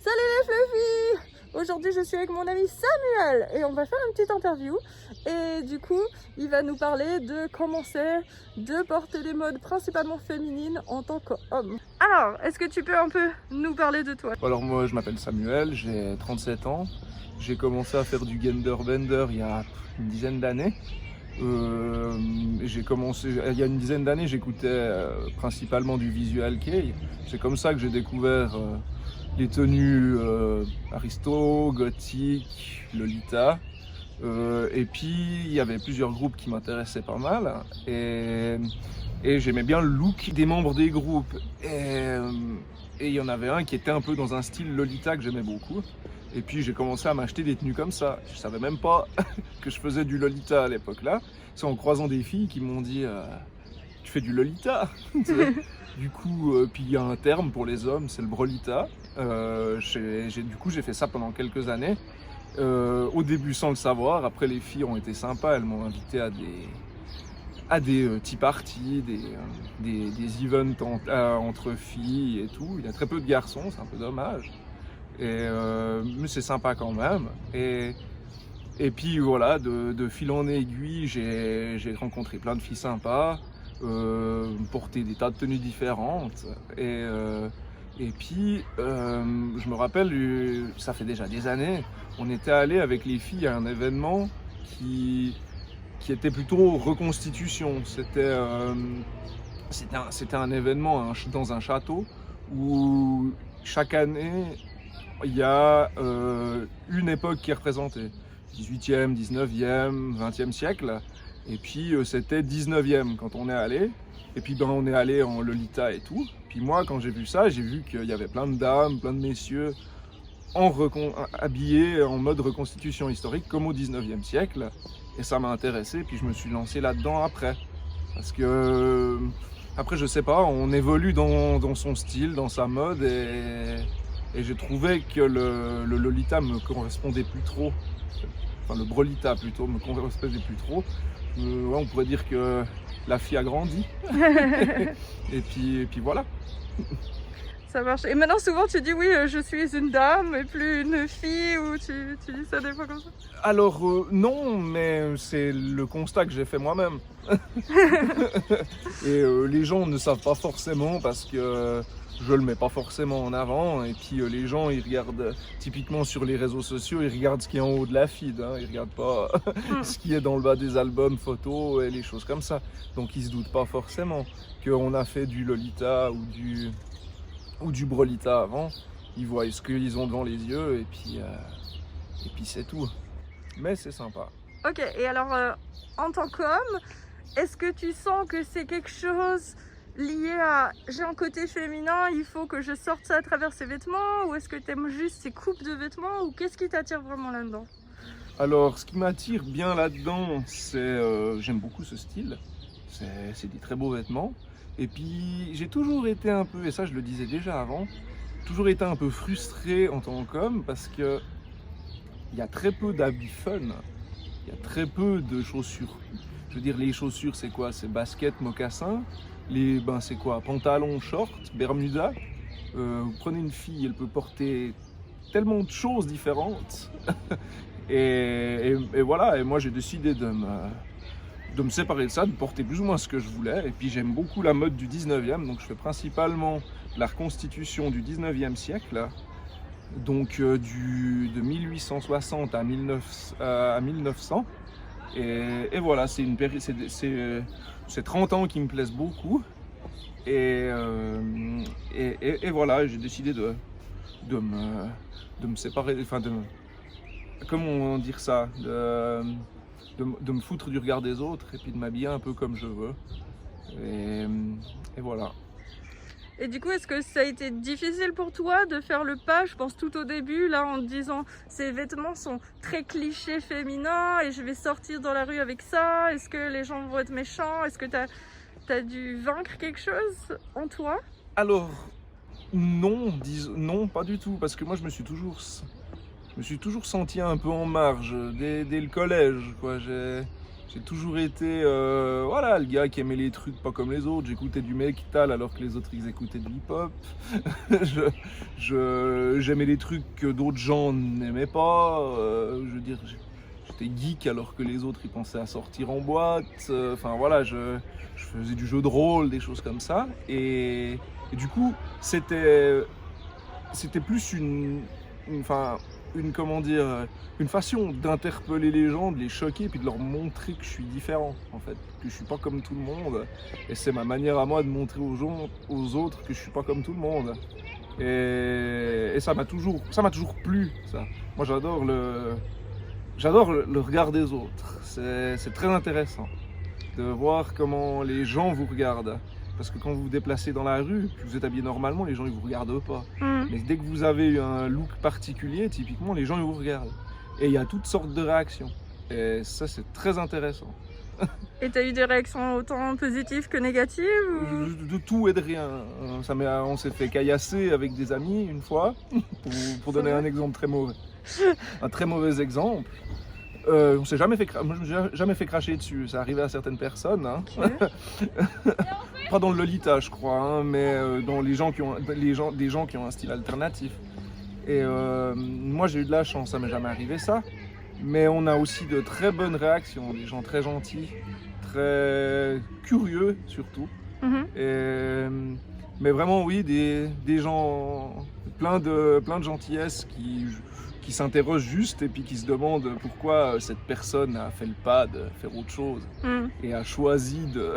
Salut les Fluffy! Aujourd'hui je suis avec mon ami Samuel et on va faire une petite interview et du coup il va nous parler de comment c'est de porter des modes principalement féminines en tant qu'homme. Alors, est-ce que tu peux un peu nous parler de toi? Alors moi je m'appelle Samuel, j'ai 37 ans. J'ai commencé à faire du genderbender il y a une dizaine d'années. J'ai commencé il y a une dizaine d'années, j'écoutais principalement du visual kei. C'est comme ça que j'ai découvert les tenues aristo, gothique, lolita. Et puis il y avait plusieurs groupes qui m'intéressaient pas mal et j'aimais bien le look des membres des groupes. Et il y en avait un qui était un peu dans un style lolita que j'aimais beaucoup. Et puis j'ai commencé à m'acheter des tenues comme ça. Je savais même pas que je faisais du lolita à l'époque là. C'est en croisant des filles qui m'ont dit tu fais du lolita. Du coup, puis il y a un terme pour les hommes, c'est le brolita. Du coup j'ai fait ça pendant quelques années. Au début sans le savoir, après les filles ont été sympas, elles m'ont invité à des tea parties, des events entre filles et tout. Il y a très peu de garçons, c'est un peu dommage. Mais c'est sympa quand même. Et puis voilà, de fil en aiguille, j'ai rencontré plein de filles sympas, porté des tas de tenues différentes. Et puis, je me rappelle, ça fait déjà des années, on était allé avec les filles à un événement qui était plutôt reconstitution. C'était un événement dans un château où chaque année, il y a une époque qui est représentée. 18e, 19e, 20e siècle. Et puis c'était 19e quand on est allé. Et puis on est allé en Lolita et tout. Puis moi quand j'ai vu ça, j'ai vu qu'il y avait plein de dames, plein de messieurs habillés en mode reconstitution historique comme au 19e siècle. Et ça m'a intéressé, puis je me suis lancé là-dedans après. Parce que après je sais pas, on évolue dans son style, dans sa mode et j'ai trouvé que le Lolita me correspondait plus trop. Enfin le Brolita plutôt me correspondait plus trop. Ouais, on pourrait dire que la fille a grandi. et puis voilà. Ça marche. Et maintenant souvent tu dis oui je suis une dame et plus une fille ou tu dis ça des fois comme ça? Alors non, mais c'est le constat que j'ai fait moi-même. Et les gens ne savent pas forcément parce que je le mets pas forcément en avant. Et puis les gens ils regardent typiquement sur les réseaux sociaux, ils regardent ce qui est en haut de la feed, hein, ils regardent pas ce qui est dans le bas des albums, photos et les choses comme ça. Donc ils se doutent pas forcément qu'on a fait du Lolita ou du Brolita avant. Ils voient ce qu'ils ont devant les yeux et puis c'est tout. Mais c'est sympa. Ok, et alors en tant qu'homme, est-ce que tu sens que c'est quelque chose lié à j'ai un côté féminin, il faut que je sorte ça à travers ces vêtements, ou est-ce que tu aimes juste ces coupes de vêtements, ou qu'est-ce qui t'attire vraiment là-dedans? Alors ce qui m'attire bien là-dedans, c'est j'aime beaucoup ce style. C'est des très beaux vêtements. Et puis j'ai toujours été un peu, et ça je le disais déjà avant, toujours été un peu frustré en tant qu'homme parce que il y a très peu d'habits fun, il y a très peu de chaussures. Je veux dire, les chaussures c'est quoi? C'est basket, mocassin. C'est quoi? Pantalon, short, bermuda. Vous prenez une fille, elle peut porter tellement de choses différentes. et voilà, et moi j'ai décidé de me séparer de ça, de porter plus ou moins ce que je voulais. Et puis j'aime beaucoup la mode du 19e, donc je fais principalement la reconstitution du 19e siècle, donc de 1860 à 1900. Et voilà, c'est 30 ans qui me plaisent beaucoup. Et voilà, j'ai décidé de me séparer, enfin comment dire ça, de me foutre du regard des autres et puis de m'habiller un peu comme je veux. Et voilà. Et du coup, est-ce que ça a été difficile pour toi de faire le pas, je pense tout au début, là, en te disant ces vêtements sont très clichés féminins et je vais sortir dans la rue avec ça, est-ce que les gens vont être méchants, est-ce que t'as dû vaincre quelque chose en toi? Alors, non, non, pas du tout, parce que moi je me suis toujours senti un peu en marge dès le collège, quoi. J'ai toujours été voilà, le gars qui aimait les trucs pas comme les autres. J'écoutais du metal alors que les autres ils écoutaient du hip-hop. J'aimais les trucs que d'autres gens n'aimaient pas. Je veux dire, j'étais geek alors que les autres ils pensaient à sortir en boîte. Enfin voilà, je faisais du jeu de rôle, des choses comme ça. Et du coup, c'était plus une façon d'interpeller les gens, de les choquer, puis de leur montrer que je suis différent, en fait, que je suis pas comme tout le monde. Et c'est ma manière à moi de montrer aux autres que je suis pas comme tout le monde. Et ça m'a toujours plu, ça. Moi, j'adore le regard des autres. C'est très intéressant de voir comment les gens vous regardent. Parce que quand vous vous déplacez dans la rue, que vous êtes habillé normalement, les gens ils vous regardent pas. Mais dès que vous avez un look particulier, typiquement, les gens ils vous regardent. Et il y a toutes sortes de réactions. Et ça, c'est très intéressant. Et t'as eu des réactions autant positives que négatives ou... De tout et de rien. On s'est fait caillasser avec des amis une fois, pour donner un exemple très mauvais. Un très mauvais exemple. On s'est jamais fait cracher dessus, ça arrivait à certaines personnes. Hein. Okay. Pas dans le Lolita, je crois, hein, mais dans des gens qui ont un style alternatif. Et moi j'ai eu de la chance, ça m'est jamais arrivé ça. Mais on a aussi de très bonnes réactions, des gens très gentils, très curieux surtout. Mais vraiment oui, des gens plein de gentillesse qui s'interrogent juste et puis qui se demandent pourquoi cette personne a fait le pas de faire autre chose et a choisi de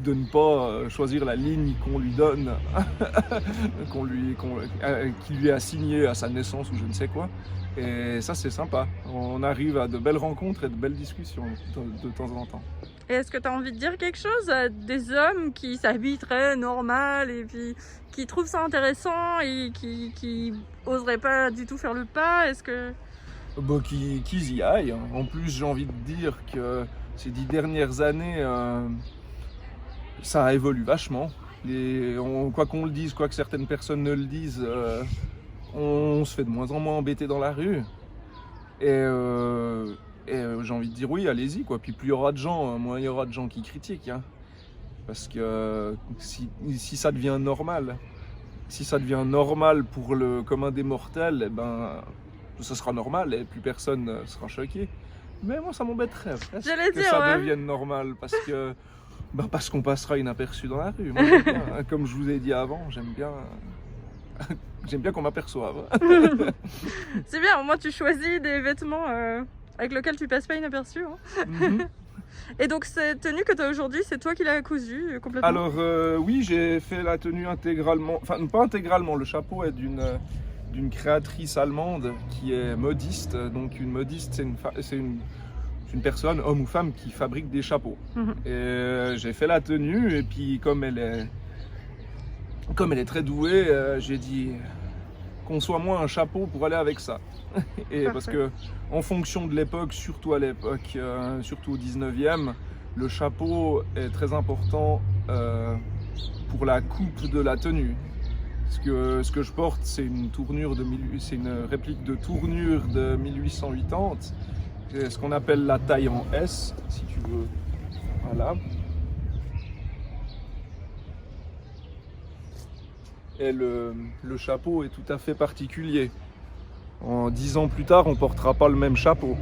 ne pas choisir la ligne qu'on lui donne, qui lui est assignée à sa naissance ou je ne sais quoi. Et ça c'est sympa, on arrive à de belles rencontres et de belles discussions de temps en temps. Et est-ce que tu as envie de dire quelque chose à des hommes qui s'habillent très normal et puis qui trouvent ça intéressant et qui oseraient pas du tout faire le pas? Est-ce que... qu'ils y aillent. En plus, j'ai envie de dire que ces 10 dernières années, ça évolue vachement. Quoi qu'on le dise, quoi que certaines personnes ne le disent, on se fait de moins en moins embêter dans la rue. Et j'ai envie de dire oui, allez-y quoi. Puis plus il y aura de gens, moins il y aura de gens qui critiquent. Hein. Parce que si ça devient normal, pour le commun des mortels, eh ben, ça sera normal et plus personne ne sera choqué. Mais moi ça m'embêterait que ça devienne normal parce qu'on passera inaperçu dans la rue. Moi, comme je vous ai dit avant, j'aime bien qu'on m'aperçoive. C'est bien, au moins tu choisis des vêtements avec lesquels tu passes pas inaperçu. Hein. Et donc cette tenue que tu as aujourd'hui, c'est toi qui l'as cousue complètement? Alors oui, j'ai fait la tenue intégralement, enfin pas intégralement, le chapeau est d'une créatrice allemande qui est modiste. Donc une modiste, c'est une personne, homme ou femme, qui fabrique des chapeaux. Et j'ai fait la tenue et puis comme elle est très douée, j'ai dit conçois-moi un chapeau pour aller avec ça. Et parce que en fonction de l'époque, surtout à l'époque, surtout au 19e, le chapeau est très important pour la coupe de la tenue. Ce que je porte, c'est une réplique de tournure de 1880. C'est ce qu'on appelle la taille en S, si tu veux. Voilà. Et le chapeau est tout à fait particulier. En 10 ans plus tard, on ne portera pas le même chapeau.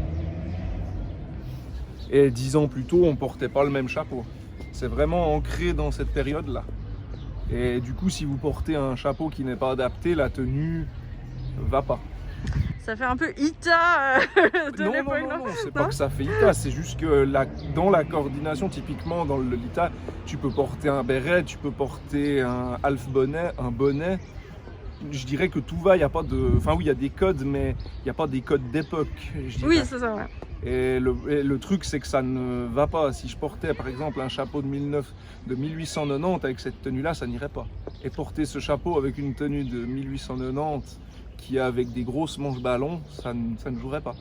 Et 10 ans plus tôt, on ne portait pas le même chapeau. C'est vraiment ancré dans cette période-là. Et du coup, si vous portez un chapeau qui n'est pas adapté, la tenue ne va pas. Ça fait un peu Ita de l'époque. Non, c'est pas que ça fait Ita, c'est juste que dans la coordination, typiquement dans le Lolita, tu peux porter un béret, tu peux porter un half bonnet, un bonnet. Je dirais que tout va, il n'y a pas de... Enfin oui, il y a des codes, mais il n'y a pas des codes d'époque. Oui, c'est ça, ouais. Et le truc, c'est que ça ne va pas. Si je portais par exemple un chapeau de 1890 avec cette tenue-là, ça n'irait pas. Et porter ce chapeau avec une tenue de 1890 qui est avec des grosses manches ballons, ça ne jouerait pas.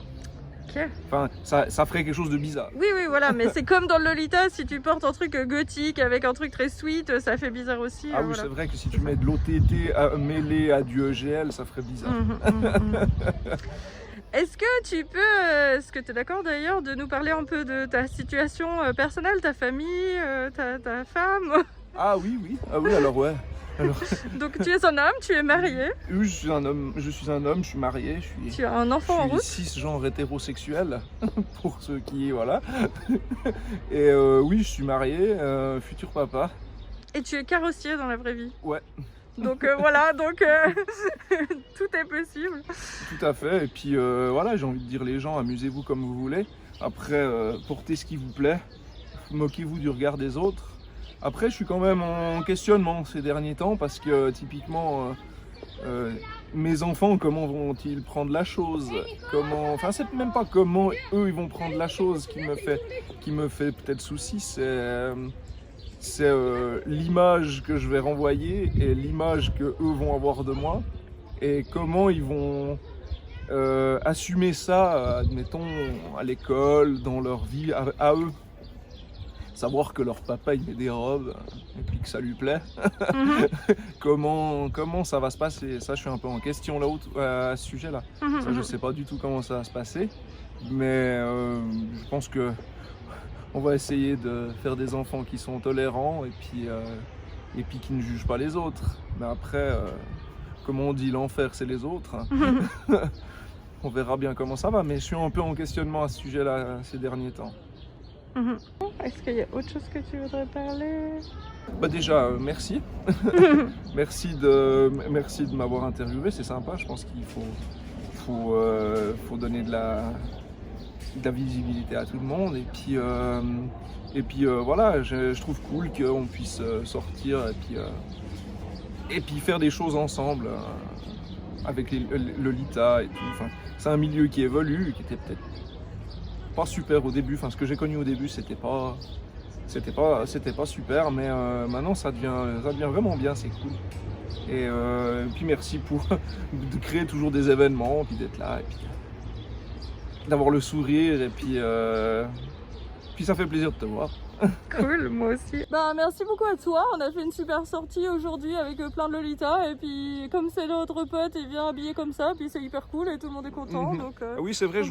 Okay. Enfin, ça ferait quelque chose de bizarre. Oui, voilà, mais c'est comme dans le Lolita, si tu portes un truc gothique avec un truc très sweet, ça fait bizarre aussi. Ah oui, voilà. C'est vrai que si tu mets de l'OTT mêlé à du EGL, ça ferait bizarre. Est-ce que tu peux, est-ce que tu es d'accord d'ailleurs de nous parler un peu de ta situation personnelle, ta famille, ta femme? Ah oui, oui. Ah oui, alors ouais. Alors, Donc tu es un homme, tu es marié, oui, je suis un homme, je suis marié, tu as un enfant en je route. suis cisgenre hétérosexuel, pour ceux qui, voilà. Et oui, je suis marié, futur papa. Et tu es carrossier dans la vraie vie. Ouais, Donc voilà, donc tout est possible. tout à fait. Et puis voilà, j'ai envie de dire les gens, amusez-vous comme vous voulez. Après, portez ce qui vous plaît, moquez-vous du regard des autres. Après, je suis quand même en questionnement ces derniers temps parce que typiquement, mes enfants, comment vont-ils prendre la chose? Enfin, c'est même pas comment eux ils vont prendre la chose qui me fait peut-être souci, c'est l'image que je vais renvoyer et l'image que eux vont avoir de moi et comment ils vont assumer ça, admettons, à l'école, dans leur vie, à eux. Savoir que leur papa il met des robes et puis que ça lui plaît. Comment ça va se passer? Ça, je suis un peu en question là à ce sujet-là. Ça, je sais pas du tout comment ça va se passer, mais je pense que on va essayer de faire des enfants qui sont tolérants et puis qui ne jugent pas les autres. Mais après, comme on dit, l'enfer c'est les autres. On verra bien comment ça va, mais je suis un peu en questionnement à ce sujet-là ces derniers temps. Est-ce qu'il y a autre chose que tu voudrais parler? Bah déjà, merci. Merci de m'avoir interviewé, c'est sympa. Je pense qu'il faut donner de la visibilité à tout le monde. Et puis voilà, je trouve cool qu'on puisse sortir et puis faire des choses ensemble avec Lolita et tout. Enfin, c'est un milieu qui évolue, qui était peut-être pas super au début. Enfin, ce que j'ai connu au début, c'était pas super, mais maintenant ça devient vraiment bien, c'est cool. Et puis merci de créer toujours des événements, puis d'être là, et puis d'avoir le sourire, et puis ça fait plaisir de te voir. Cool, moi aussi. Bah, merci beaucoup à toi. On a fait une super sortie aujourd'hui avec plein de Lolita. Et puis, comme c'est notre pote, il vient habillé comme ça. Puis c'est hyper cool et tout le monde est content. Donc, oui, c'est vrai, je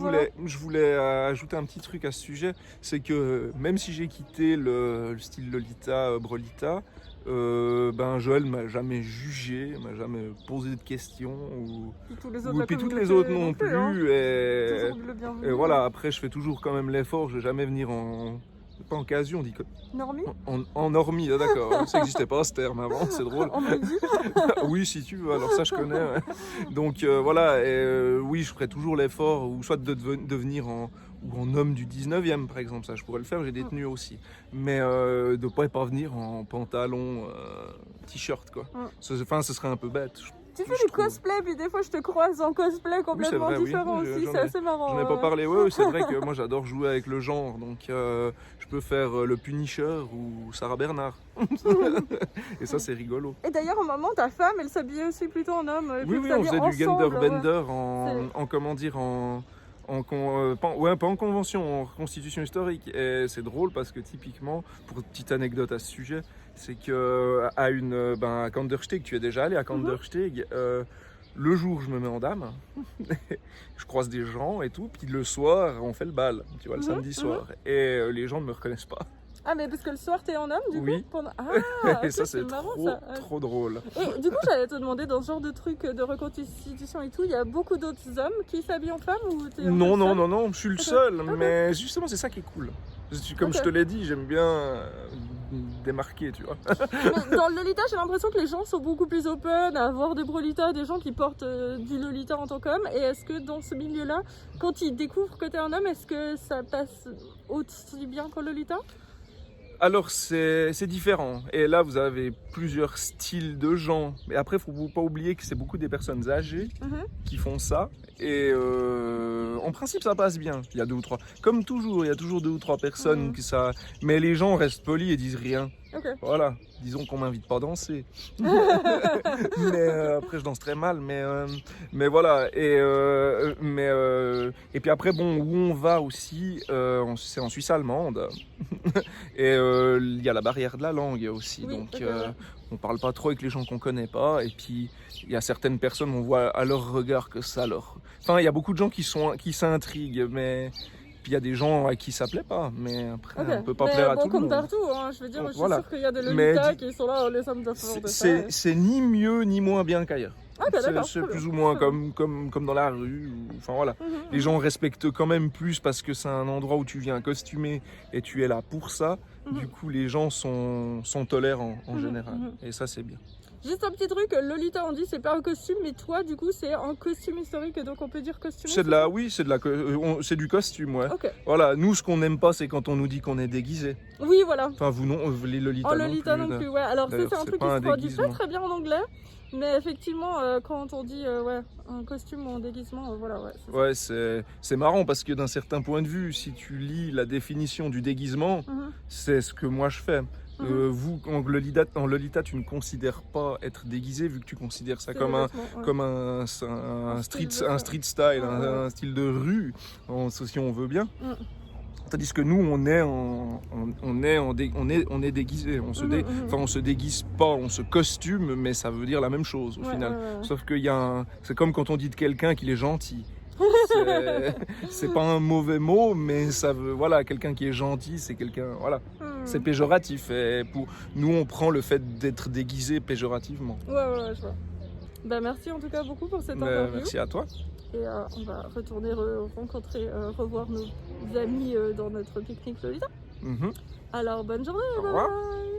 voulais ajouter un petit truc à ce sujet. C'est que même si j'ai quitté le style Lolita, Brolita, Joël m'a jamais jugé, m'a jamais posé de questions. Puis toutes les autres non plus. Hein. Et voilà, après, je fais toujours quand même l'effort. Je vais jamais venir pas en quasi, on dit que... Normie? En normie, ah, d'accord. Ça n'existait pas ce terme avant, c'est drôle. On me le dit. Oui, si tu veux, alors ça je connais. Ouais. Donc voilà, oui, je ferai toujours l'effort, ou soit de devenir en homme du 19e par exemple, ça je pourrais le faire, j'ai des tenues aussi. Mais de ne pas venir en pantalon, t-shirt quoi. Enfin, ce serait un peu bête. Tu fais du cosplay, puis des fois je te croise en cosplay complètement différent aussi, c'est assez marrant. J'en ai pas parlé, ouais, c'est vrai que moi j'adore jouer avec le genre, donc je peux faire le Punisher ou Sarah Bernard. Et ça c'est rigolo. Et d'ailleurs au moment ta femme elle s'habillait aussi plutôt en homme. Oui, on faisait du genderbender en comment dire, pas en convention, en constitution historique. Et c'est drôle parce que typiquement, pour une petite anecdote à ce sujet, c'est que à Kandersteg, tu es déjà allé à Kandersteg, le jour je me mets en dame, je croise des gens et tout, puis le soir on fait le bal, tu vois, le samedi soir, et les gens ne me reconnaissent pas. Ah mais parce que le soir t'es en homme du coup pendant... Ah, et ça c'est trop drôle. Et du coup j'allais te demander, dans ce genre de truc de reconstitution et tout, il y a beaucoup d'autres hommes qui s'habillent en femme ou t'es non, je suis le seul, mais justement c'est ça qui est cool. Comme je te l'ai dit, j'aime bien démarquer, tu vois. Mais dans le Lolita, j'ai l'impression que les gens sont beaucoup plus open à avoir des Brolita, des gens qui portent du Lolita en tant qu'homme. Et est-ce que dans ce milieu-là, quand ils découvrent que t'es un homme, est-ce que ça passe aussi bien qu'en Lolita? Alors c'est différent, et là vous avez plusieurs styles de gens, mais après il ne faut pas oublier que c'est beaucoup des personnes âgées qui font ça, et en principe ça passe bien, il y a 2 ou 3, comme toujours, il y a toujours 2 ou 3 personnes qui ça... mais les gens restent polis et disent rien. Voilà, disons qu'on m'invite pas à danser. Mais après je danse très mal, mais voilà. Et puis après bon, où on va aussi, c'est en Suisse allemande. Et il y a la barrière de la langue aussi, donc on parle pas trop avec les gens qu'on connaît pas. Et puis il y a certaines personnes, on voit à leur regard que ça Enfin, il y a beaucoup de gens qui s'intriguent, mais puis il y a des gens à qui ça plaît pas. Mais après, Ok. on peut pas Mais plaire à bon, tout le comme monde. partout, hein, je veux dire, je suis Voilà. sûre qu'il y a des Mais Lolitas qui sont là, les hommes de fort de ça. c'est ni mieux ni moins bien qu'ailleurs. Ah bah d'accord. C'est très plus bien, ou moins très bien. comme dans la rue. Enfin voilà. Mhm, Les mhm. gens respectent quand même plus parce que c'est un endroit où tu viens costumé et tu es là pour ça. Mhm. Du coup, les gens sont tolérants en Mhm, général. mhm. Et ça, c'est bien. Juste un petit truc, Lolita on dit c'est pas un costume, mais toi du coup c'est un costume historique, donc on peut dire costume. Oui, c'est du costume, ouais. Ok. Voilà, nous, ce qu'on n'aime pas, c'est quand on nous dit qu'on est déguisé. Oui voilà. Enfin, vous non, les Lolita En Lolita non plus, ouais. Alors ça D'ailleurs, c'est un c'est truc pas qui se un traduit pas déguisement. très bien en anglais, mais effectivement quand on dit ouais un costume ou un déguisement, voilà ouais. C'est ça. Ouais, c'est marrant parce que d'un certain point de vue, si tu lis la définition du déguisement, Mhm, c'est ce que moi je fais. mhm. Vous, en Lolita, tu ne considères pas être déguisé vu que tu considères ça C'est comme des un, vêtements, ouais. comme un style street, de- un street style, Ouais, ouais. un style de rue, si on veut bien. Mm. Tandis que nous, on est déguisé. On se déguise pas, on se costume, mais ça veut dire la même chose au Ouais, final. ouais, ouais. Sauf qu'il y a c'est comme quand on dit de quelqu'un qu'il est gentil. C'est pas un mauvais mot, mais ça veut, voilà, quelqu'un qui est gentil, c'est quelqu'un, voilà, Hmm. c'est péjoratif. Et pour nous, on prend le fait d'être déguisé péjorativement. Ouais, je vois. Bah merci en tout cas beaucoup pour cette Mais interview. merci à toi. Et on va retourner rencontrer, revoir nos amis dans notre pique-nique Lolita. Mhm. Alors bonne journée, Au bye revoir. bye.